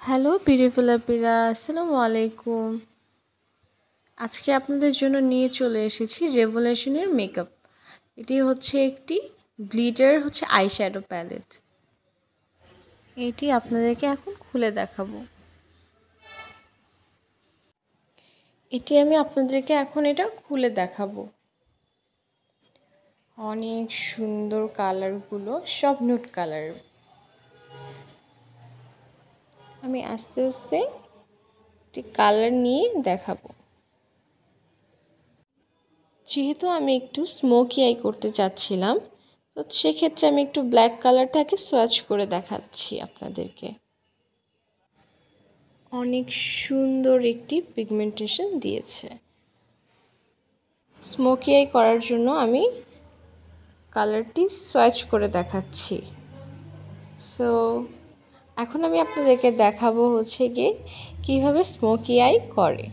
Hello beautiful আপিরা, আসসালামু আলাইকুম। আজকে আপনাদের জন্য নিয়ে চলে এসেছি রেভলিউশনের মেকআপ। এটি হচ্ছে একটি গ্লিটার আইশ্যাডো প্যালেট। এটি আপনাদেরকে এখন খুলে দেখাবো। এটা খুলে দেখাবো। অনেক সুন্দর কালারগুলো, সব নুড কালার। আমি আস্তে আস্তে একটি কালার নিয়ে দেখাবো। যেহেতু আমি একটু স্মোকি আই করতে চাচ্ছিলাম, তো সেক্ষেত্রে আমি একটু ব্ল্যাক কালারটাকে সোয়াচ করে দেখাচ্ছি আপনাদেরকে। অনেক সুন্দর একটি পিগমেন্টেশন দিয়েছে। স্মোকি আই করার জন্য আমি কালারটি সোয়াচ করে দেখাচ্ছি। সো এখন আমি আপনাদেরকে দেখাবো কিভাবে স্মোকি আই করে।